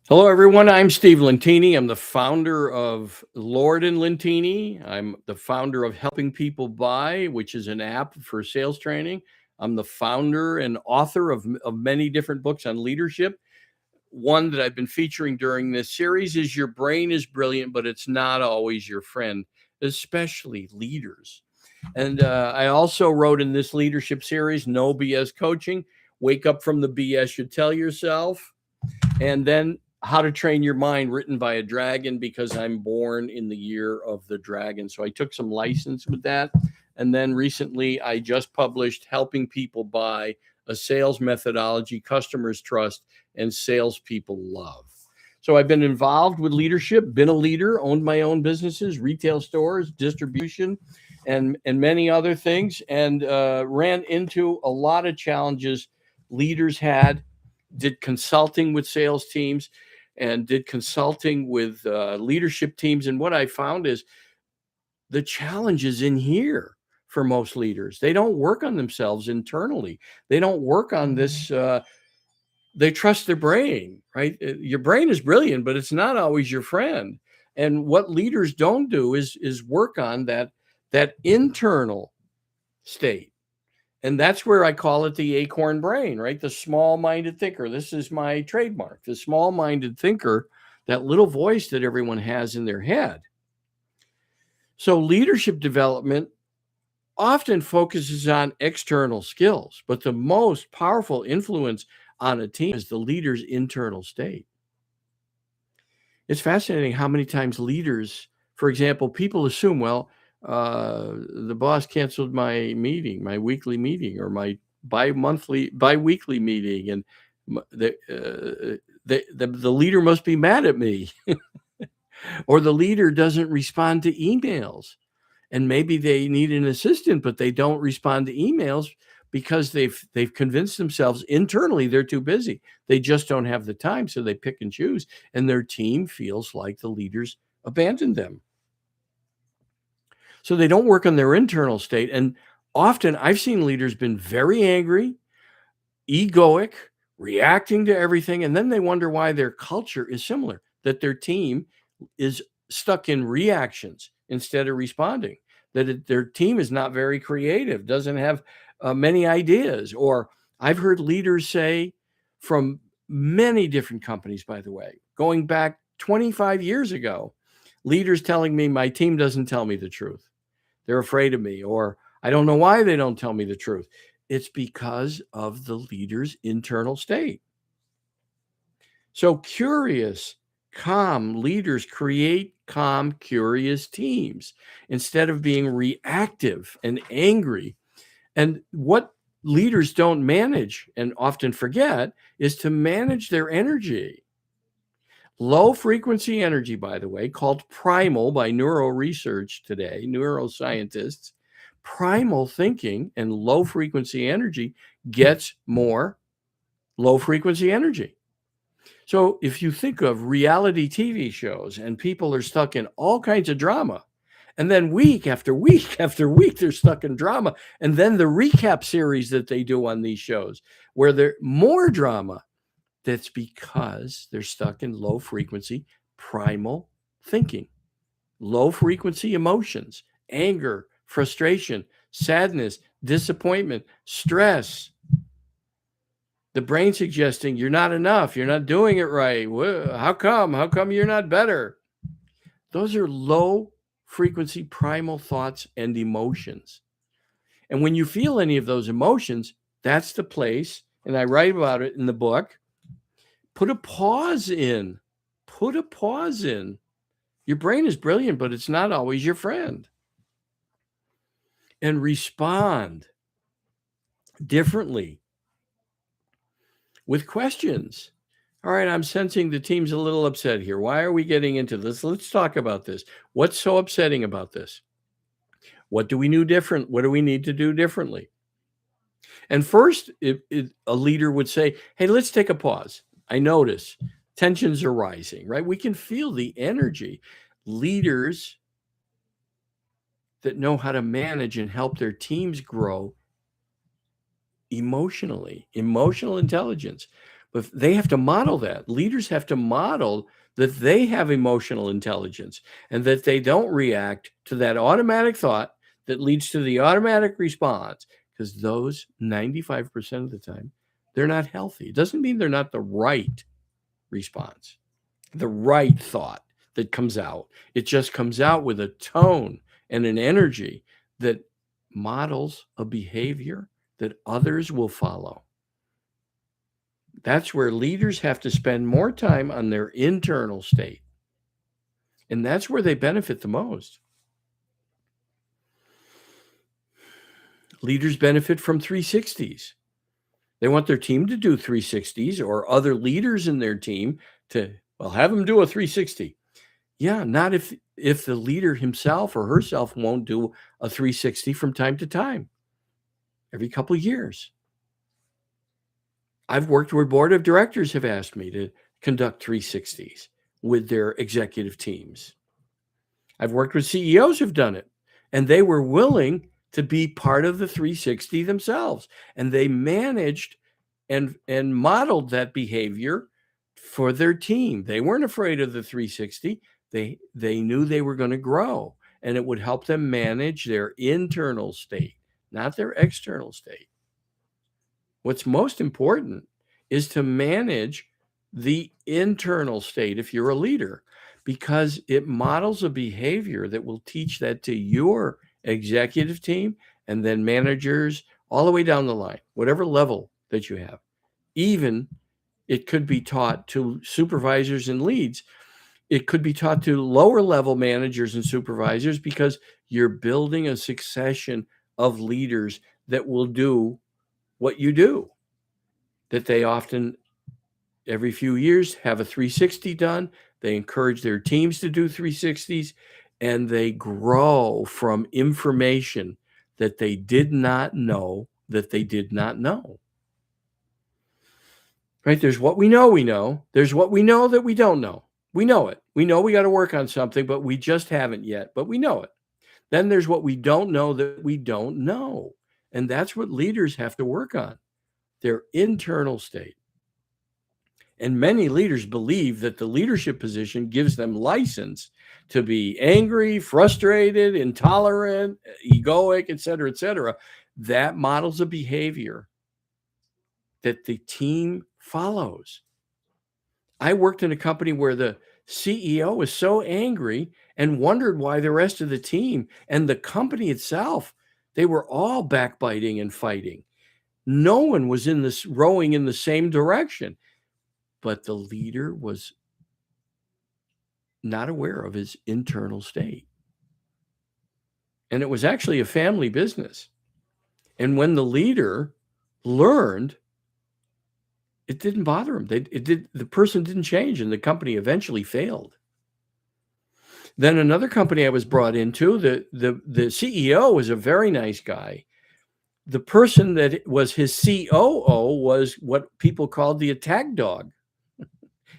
Hello, everyone. I'm Steve Lentini. I'm the founder of Lord and Lentini. I'm the founder of Helping People Buy, which is an app for sales training. I'm the founder and author of many different books on leadership. One that I've been featuring during this series is Your Brain is Brilliant, but it's not always your friend, especially leaders. And I also wrote in this leadership series, No BS Coaching, Wake Up from the BS You Tell Yourself, and then How to Train Your Mind, written by a dragon, because I'm born in the year of the dragon. So I took some license with that. And then recently I just published Helping People Buy, a sales methodology customers trust and salespeople love. So I've been involved with leadership, been a leader, owned my own businesses, retail stores, distribution, and many other things, and ran into a lot of challenges leaders had, did consulting with sales teams and did consulting with leadership teams. And what I found is the challenge is in here for most leaders. They don't work on themselves internally. They don't work on this. They trust their brain, right? Your brain is brilliant, but it's not always your friend. And what leaders don't do is work on that internal state. And that's where I call it the acorn brain, right? The small minded thinker. This is my trademark, the small minded thinker, that little voice that everyone has in their head. So, leadership development often focuses on external skills, but the most powerful influence on a team is the leader's internal state. It's fascinating how many times leaders, for example, people assume, well, the boss canceled my meeting, my weekly meeting, or my bi-weekly meeting, and the leader must be mad at me, or the leader doesn't respond to emails, and maybe they need an assistant, but they don't respond to emails because they've convinced themselves internally they're too busy. They just don't have the time, so they pick and choose, and their team feels like the leaders abandoned them. So they don't work on their internal state. And often I've seen leaders been very angry, egoic, reacting to everything, and then they wonder why their culture is similar, that their team is stuck in reactions instead of responding, that their team is not very creative, doesn't have many ideas. Or I've heard leaders say from many different companies, by the way, going back 25 years ago, leaders telling me my team doesn't tell me the truth. They're afraid of me, or I don't know why they don't tell me the truth. It's because of the leader's internal state. So, curious, calm leaders create calm, curious teams instead of being reactive and angry. And what leaders don't manage and often forget is to manage their energy. Low frequency energy, by the way, called primal by neuro research today, neuroscientists, primal thinking and low frequency energy gets more low frequency energy. So if you think of reality TV shows and people are stuck in all kinds of drama, and then week after week after week, they're stuck in drama. And then the recap series that they do on these shows where there's more drama, that's because they're stuck in low frequency primal thinking, low frequency emotions, anger, frustration, sadness, disappointment, stress. The brain suggesting you're not enough, you're not doing it right. How come? How come you're not better? Those are low frequency primal thoughts and emotions. And when you feel any of those emotions, that's the place, and I write about it in the book. Put a pause in. Put a pause in. Your brain is brilliant, but it's not always your friend. And respond differently with questions. All right, I'm sensing the team's a little upset here. Why are we getting into this? Let's talk about this. What's so upsetting about this? What do we do different? What do we need to do differently? And first, a leader would say, hey, let's take a pause. I notice tensions are rising, right? We can feel the energy. Leaders that know how to manage and help their teams grow emotionally, emotional intelligence. But they have to model that. Leaders have to model that they have emotional intelligence and that they don't react to that automatic thought that leads to the automatic response, because those 95% of the time, they're not healthy. It doesn't mean they're not the right response, the right thought that comes out. It just comes out with a tone and an energy that models a behavior that others will follow. That's where leaders have to spend more time on their internal state. And that's where they benefit the most. Leaders benefit from 360s. They want their team to do 360s, or other leaders in their team to, well, have them do a 360. Yeah, not if the leader himself or herself won't do a 360 from time to time, every couple of years. I've worked where board of directors have asked me to conduct 360s with their executive teams. I've worked with CEOs who've done it, and they were willing to be part of the 360 themselves. And they managed and modeled that behavior for their team. They weren't afraid of the 360. They knew they were going to grow, and it would help them manage their internal state, not their external state. What's most important is to manage the internal state if you're a leader, because it models a behavior that will teach that to your executive team and then managers all the way down the line, whatever level that you have. Even it could be taught to supervisors and leads. It could be taught to lower level managers and supervisors, because you're building a succession of leaders that will do what you do, that they often every few years have a 360 done. They encourage their teams to do 360s, and they grow from information that they did not know that they did not know. Right? There's what we know. There's what we know that we don't know. We know it. We know we got to work on something, but we just haven't yet, but we know it. Then there's what we don't know that we don't know. And that's what leaders have to work on, their internal state. And many leaders believe that the leadership position gives them license to be angry, frustrated, intolerant, egoic, et cetera, et cetera. That models a behavior that the team follows. I worked in a company where the CEO was so angry and wondered why the rest of the team and the company itself, they were all backbiting and fighting. No one was rowing in the same direction. But the leader was not aware of his internal state. And it was actually a family business. And when the leader learned, it didn't bother him. The person didn't change, and the company eventually failed. Then another company I was brought into, the CEO was a very nice guy. The person that was his COO was what people called the attack dog.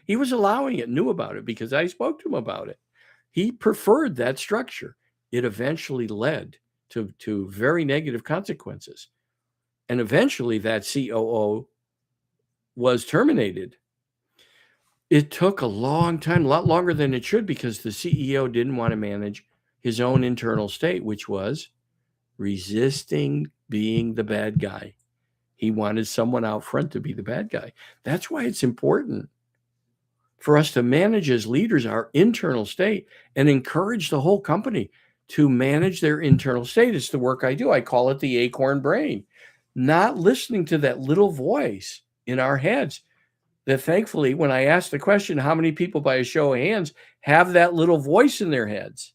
He was allowing it, knew about it, because I spoke to him about it. He preferred that structure. It eventually led to very negative consequences. And eventually that COO was terminated. It took a long time, a lot longer than it should, because the CEO didn't want to manage his own internal state, which was resisting being the bad guy. He wanted someone out front to be the bad guy. That's why it's important for us to manage as leaders our internal state and encourage the whole company to manage their internal state. It's the work I do. I call it the acorn brain. Not listening to that little voice in our heads that, thankfully, when I ask the question, how many people by a show of hands have that little voice in their heads?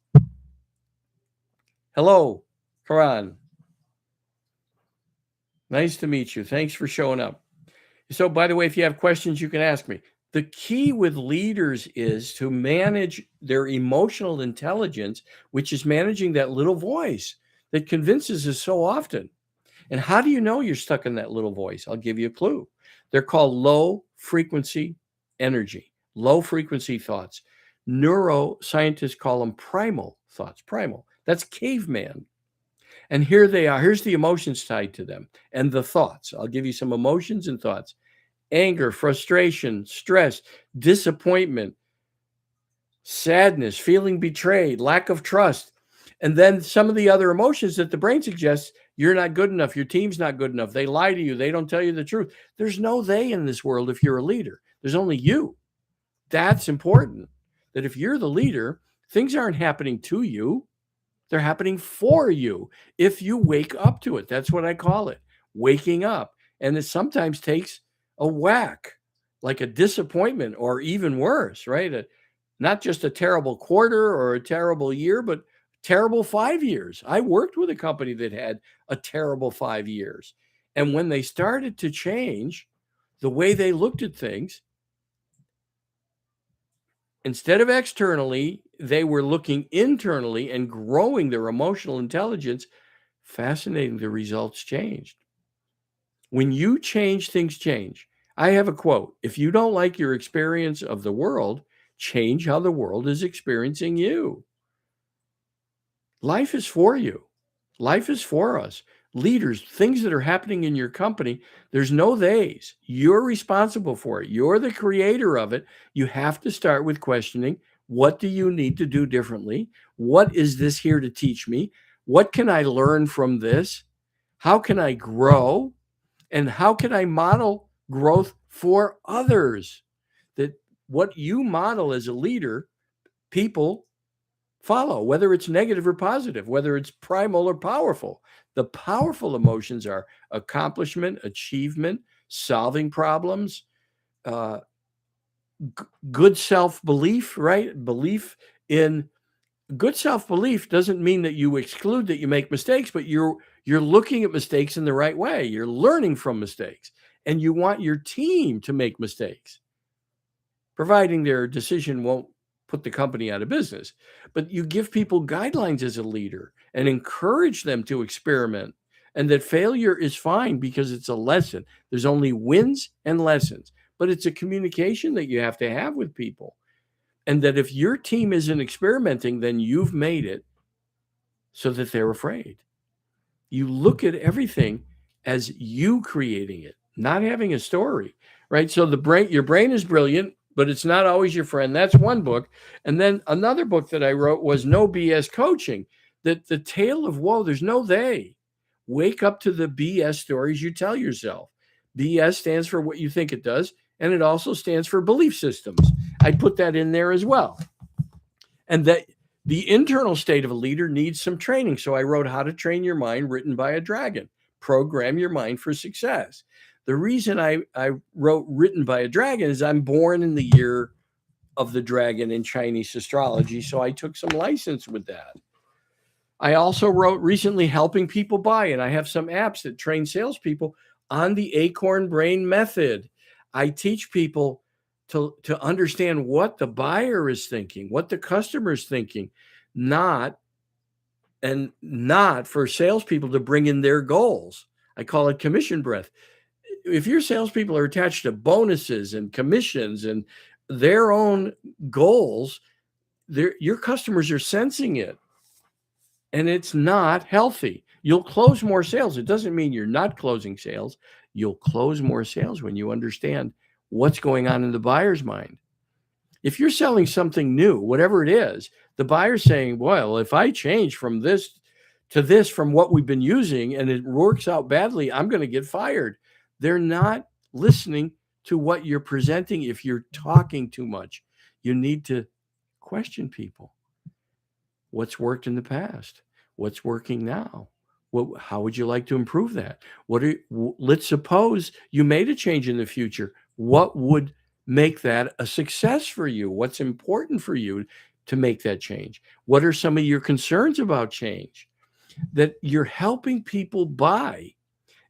Hello, Karan. Nice to meet you. Thanks for showing up. So, by the way, if you have questions, you can ask me. The key with leaders is to manage their emotional intelligence, which is managing that little voice that convinces us so often. And how do you know you're stuck in that little voice? I'll give you a clue. They're called low frequency energy, low frequency thoughts. Neuroscientists call them primal thoughts. Primal. That's caveman. And here they are. Here's the emotions tied to them and the thoughts. I'll give you some emotions and thoughts. anger, frustration, stress, disappointment, sadness, feeling betrayed, lack of trust. And then some of the other emotions that the brain suggests you're not good enough, your team's not good enough, they lie to you, they don't tell you the truth. There's no they in this world if you're a leader, there's only you. That's important. That if you're the leader, things aren't happening to you, they're happening for you if you wake up to it. That's what I call it, waking up. And it sometimes takes a whack, like a disappointment, or even worse, right? Not just a terrible quarter or a terrible year, but terrible 5 years. I worked with a company that had a terrible 5 years. And when they started to change the way they looked at things, instead of externally, they were looking internally and growing their emotional intelligence. Fascinating, the results changed. When you change, things change. I have a quote: if you don't like your experience of the world, change how the world is experiencing you. Life is for you. Life is for us. Leaders, things that are happening in your company, there's no theys. You're responsible for it. You're the creator of it. You have to start with questioning, what do you need to do differently? What is this here to teach me? What can I learn from this? How can I grow? And how can I model growth for others? That what you model as a leader, people follow, whether it's negative or positive, whether it's primal or powerful. The powerful emotions are accomplishment, achievement, solving problems, uh, good self-belief, right? Belief in good self-belief doesn't mean that you exclude that you make mistakes, but you're looking at mistakes in the right way. You're learning from mistakes, and you want your team to make mistakes, providing their decision won't put the company out of business. But you give people guidelines as a leader and encourage them to experiment, and that failure is fine because it's a lesson. There's only wins and lessons, but it's a communication that you have to have with people. And that if your team isn't experimenting, then you've made it so that they're afraid. You look at everything as you creating it, not having a story, right? So your brain is brilliant, but it's not always your friend. That's one book. And then another book that I wrote was No BS Coaching. That the tale of woe, there's no they. Wake up to the BS stories you tell yourself. BS stands for what you think it does, and it also stands for belief systems. I put that in there as well. And that the internal state of a leader needs some training. So I wrote How to Train Your Mind, written by a dragon. Program your mind for success. The reason I wrote Written by a Dragon is I'm born in the year of the dragon in Chinese astrology. So I took some license with that. I also wrote recently Helping People Buy, and I have some apps that train salespeople on the Acorn Brain method. I teach people to understand what the buyer is thinking, what the customer is thinking, not for salespeople to bring in their goals. I call it commission breath. If your salespeople are attached to bonuses and commissions and their own goals, your customers are sensing it, and it's not healthy. You'll close more sales. It doesn't mean you're not closing sales. You'll close more sales when you understand what's going on in the buyer's mind. If you're selling something new, whatever it is, the buyer's saying, well, if I change from this to this from what we've been using and it works out badly, I'm going to get fired. They're not listening to what you're presenting. If you're talking too much, you need to question people. What's worked in the past? What's working now? How would you like to improve that? Let's suppose you made a change in the future. What would make that a success for you? What's important for you to make that change? What are some of your concerns about change? That you're helping people buy.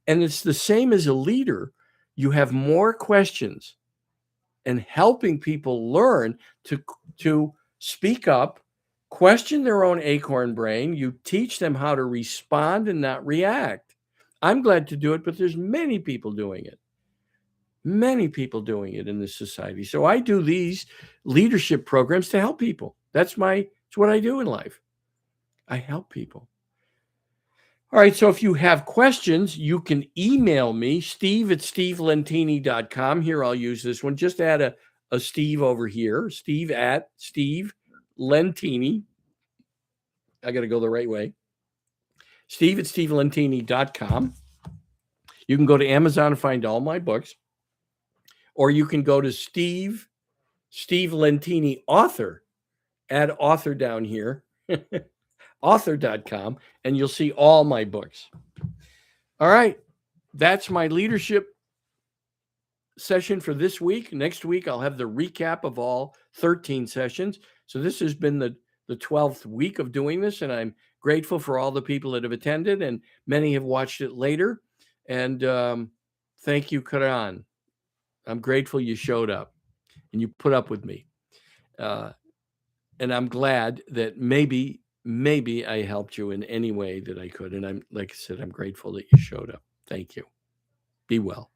And it's the same as a leader. You have more questions, and helping people learn to speak up, question their own acorn brain. You teach them how to respond and not react. I'm glad to do it, but there's many people doing it. Many people doing it in this society. So I do these leadership programs to help people. It's what I do in life. I help people. All right. So if you have questions, you can email me, steve@stevelentini.com. Here, I'll use this one. Just add a Steve over here, Steve Lentini. I got to go the right way. Steve@stevelentini.com. You can go to Amazon and find all my books, or you can go to Steve Lentini author, add author down here, author.com, and you'll see all my books. All right. That's my leadership session for this week. Next week, I'll have the recap of all 13 sessions. So this has been the 12th week of doing this, and I'm grateful for all the people that have attended, and many have watched it later. And thank you, Karan. I'm grateful you showed up and you put up with me. And I'm glad that maybe I helped you in any way that I could. And I'm, like I said, I'm grateful that you showed up. Thank you. Be well.